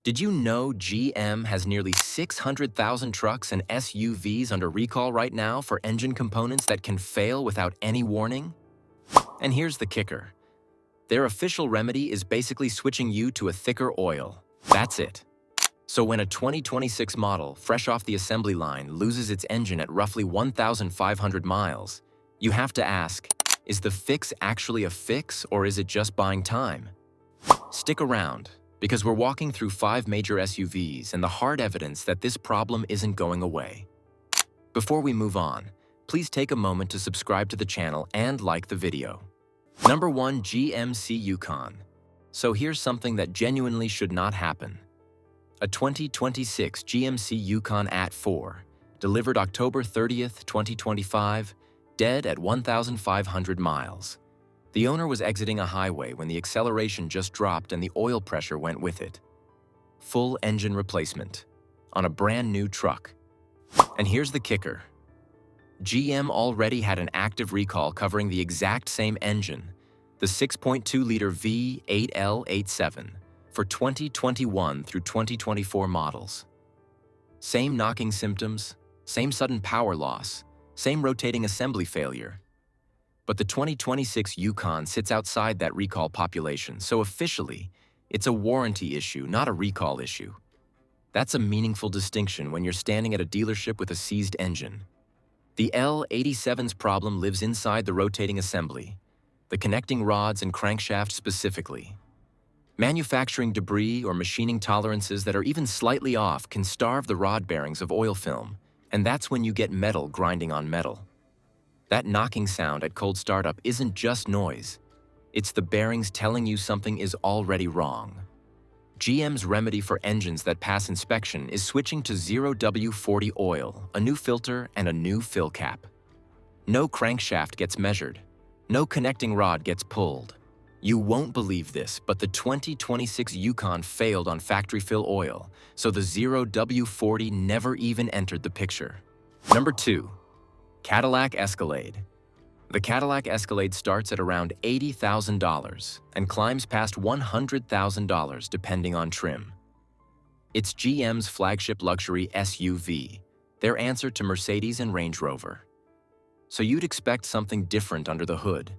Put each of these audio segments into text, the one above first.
Did you know GM has nearly 600,000 trucks and SUVs under recall right now for engine components that can fail without any warning? And here's the kicker. Their official remedy is basically switching you to a thicker oil. That's it. So when a 2026 model, fresh off the assembly line, loses its engine at roughly 1,500 miles, you have to ask, is the fix actually a fix or is it just buying time? Stick around, because we're walking through 5 major SUVs and the hard evidence that this problem isn't going away. Before we move on, please take a moment to subscribe to the channel and like the video. Number 1. GMC Yukon. So here's something that genuinely should not happen. A 2026 GMC Yukon AT4, delivered October 30th, 2025, dead at 1,500 miles. The owner was exiting a highway when the acceleration just dropped and the oil pressure went with it. Full engine replacement on a brand new truck. And here's the kicker. GM already had an active recall covering the exact same engine, the 6.2-liter V8L87, for 2021 through 2024 models. Same knocking symptoms, same sudden power loss, same rotating assembly failure. But the 2026 Yukon sits outside that recall population, so officially, it's a warranty issue, not a recall issue. That's a meaningful distinction when you're standing at a dealership with a seized engine. The L87's problem lives inside the rotating assembly, the connecting rods and crankshaft specifically. Manufacturing debris or machining tolerances that are even slightly off can starve the rod bearings of oil film, and that's when you get metal grinding on metal. That knocking sound at cold startup isn't just noise. It's the bearings telling you something is already wrong. GM's remedy for engines that pass inspection is switching to 0W40 oil, a new filter, and a new fill cap. No crankshaft gets measured. No connecting rod gets pulled. You won't believe this, but the 2026 Yukon failed on factory fill oil, so the 0W40 never even entered the picture. Number 2. Cadillac Escalade. The Cadillac Escalade starts at around $80,000 and climbs past $100,000 depending on trim. It's GM's flagship luxury SUV, their answer to Mercedes and Range Rover. So you'd expect something different under the hood.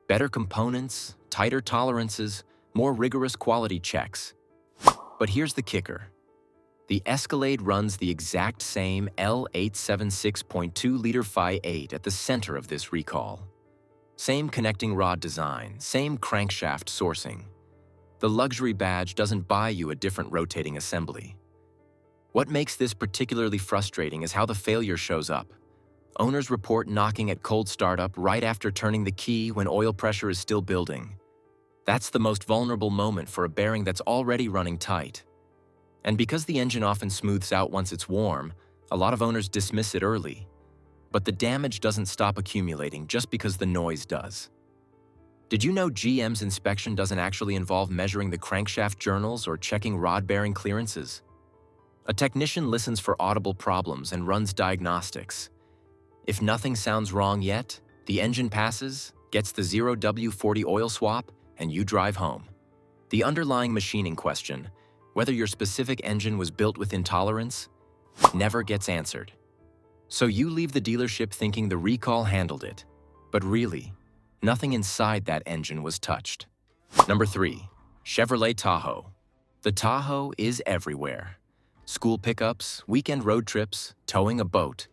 Better components, tighter tolerances, more rigorous quality checks. But here's the kicker. The Escalade runs the exact same L876.2-liter Phi-8 at the center of this recall. Same connecting rod design, same crankshaft sourcing. The luxury badge doesn't buy you a different rotating assembly. What makes this particularly frustrating is how the failure shows up. Owners report knocking at cold startup right after turning the key when oil pressure is still building. That's the most vulnerable moment for a bearing that's already running tight. And because the engine often smooths out once it's warm, a lot of owners dismiss it early. But the damage doesn't stop accumulating just because the noise does. Did you know GM's inspection doesn't actually involve measuring the crankshaft journals or checking rod bearing clearances? A technician listens for audible problems and runs diagnostics. If nothing sounds wrong yet, the engine passes, gets the 0W40 oil swap, and you drive home. The underlying machining question, whether your specific engine was built within tolerance, never gets answered. So you leave the dealership thinking the recall handled it, but really, nothing inside that engine was touched. Number 3. Chevrolet Tahoe. The Tahoe is everywhere. School pickups, weekend road trips, towing a boat.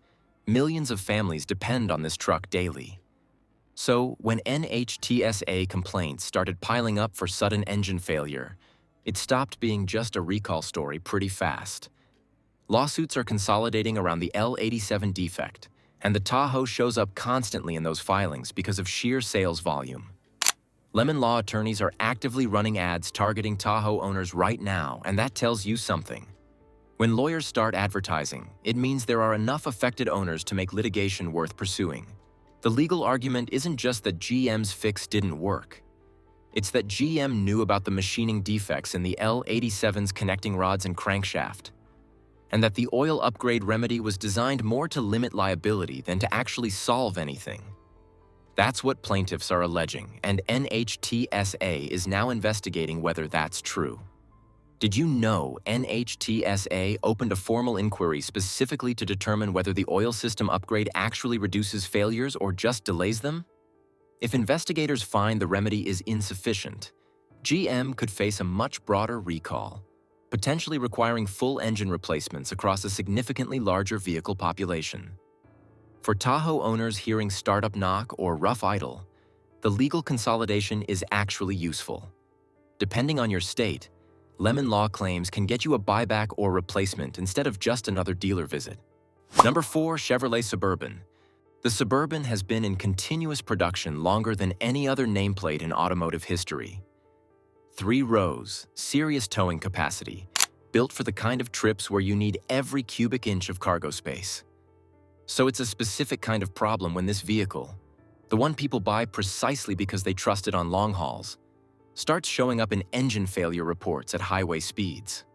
Millions of families depend on this truck daily. So when NHTSA complaints started piling up for sudden engine failure, it stopped being just a recall story pretty fast. Lawsuits are consolidating around the L87 defect, and the Tahoe shows up constantly in those filings because of sheer sales volume. Lemon Law attorneys are actively running ads targeting Tahoe owners right now, and that tells you something. When lawyers start advertising, it means there are enough affected owners to make litigation worth pursuing. The legal argument isn't just that GM's fix didn't work. It's that GM knew about the machining defects in the L87's connecting rods and crankshaft, and that the oil upgrade remedy was designed more to limit liability than to actually solve anything. That's what plaintiffs are alleging, and NHTSA is now investigating whether that's true. Did you know NHTSA opened a formal inquiry specifically to determine whether the oil system upgrade actually reduces failures or just delays them? If investigators find the remedy is insufficient, GM could face a much broader recall, potentially requiring full engine replacements across a significantly larger vehicle population. For Tahoe owners hearing startup knock or rough idle, the legal consolidation is actually useful. Depending on your state, lemon law claims can get you a buyback or replacement instead of just another dealer visit. Number 4, Chevrolet Suburban. The Suburban has been in continuous production longer than any other nameplate in automotive history. 3 rows, serious towing capacity, built for the kind of trips where you need every cubic inch of cargo space. So it's a specific kind of problem when this vehicle, the one people buy precisely because they trust it on long hauls, starts showing up in engine failure reports at highway speeds.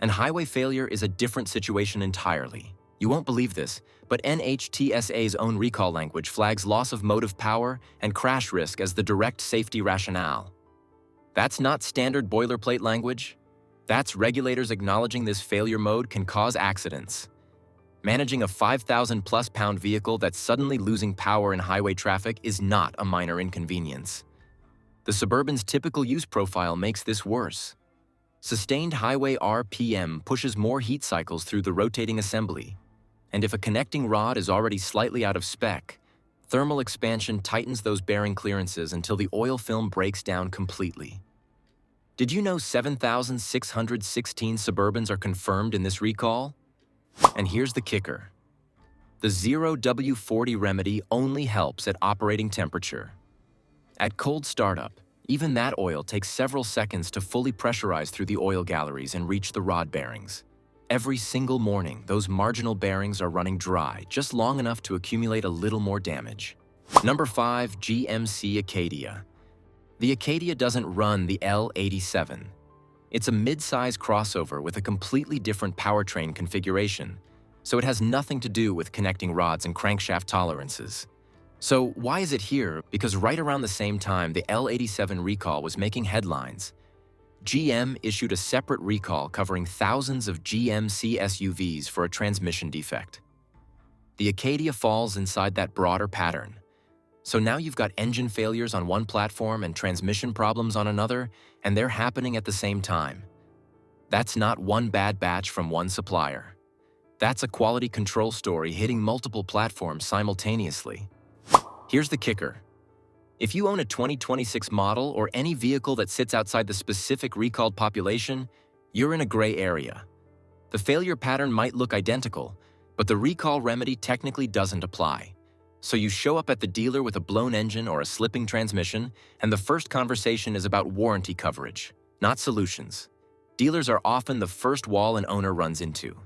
And highway failure is a different situation entirely. You won't believe this, but NHTSA's own recall language flags loss of motive power and crash risk as the direct safety rationale. That's not standard boilerplate language. That's regulators acknowledging this failure mode can cause accidents. Managing a 5,000-plus pound vehicle that's suddenly losing power in highway traffic is not a minor inconvenience. The Suburban's typical use profile makes this worse. Sustained highway RPM pushes more heat cycles through the rotating assembly, and if a connecting rod is already slightly out of spec, thermal expansion tightens those bearing clearances until the oil film breaks down completely. Did you know 7,616 Suburbans are confirmed in this recall? And here's the kicker. The 0W40 remedy only helps at operating temperature. At cold startup, even that oil takes several seconds to fully pressurize through the oil galleries and reach the rod bearings. Every single morning, those marginal bearings are running dry, just long enough to accumulate a little more damage. Number 5, GMC Acadia. The Acadia doesn't run the L87. It's a mid-size crossover with a completely different powertrain configuration, so it has nothing to do with connecting rods and crankshaft tolerances. So why is it here? Because right around the same time the L87 recall was making headlines, GM issued a separate recall covering thousands of GMC SUVs for a transmission defect. The Acadia falls inside that broader pattern. So now you've got engine failures on one platform and transmission problems on another, and they're happening at the same time. That's not one bad batch from one supplier. That's a quality control story hitting multiple platforms simultaneously. Here's the kicker. If you own a 2026 model or any vehicle that sits outside the specific recalled population, you're in a gray area. The failure pattern might look identical, but the recall remedy technically doesn't apply. So you show up at the dealer with a blown engine or a slipping transmission, and the first conversation is about warranty coverage, not solutions. Dealers are often the first wall an owner runs into.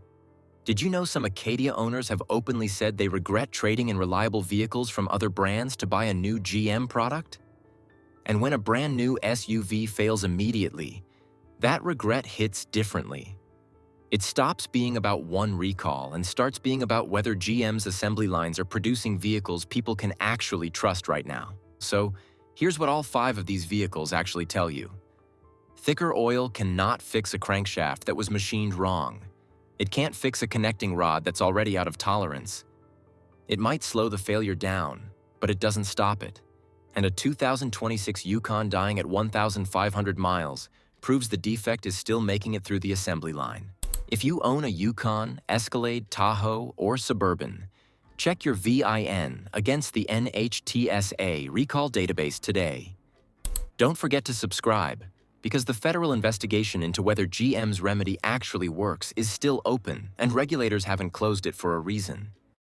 Did you know some Acadia owners have openly said they regret trading in reliable vehicles from other brands to buy a new GM product? And when a brand new SUV fails immediately, that regret hits differently. It stops being about one recall and starts being about whether GM's assembly lines are producing vehicles people can actually trust right now. So, here's what all 5 of these vehicles actually tell you. Thicker oil cannot fix a crankshaft that was machined wrong. It can't fix a connecting rod that's already out of tolerance. It might slow the failure down, but it doesn't stop it. And a 2026 Yukon dying at 1,500 miles proves the defect is still making it through the assembly line. If you own a Yukon, Escalade, Tahoe, or Suburban, check your VIN against the NHTSA recall database today. Don't forget to subscribe, because the federal investigation into whether GM's remedy actually works is still open, and regulators haven't closed it for a reason.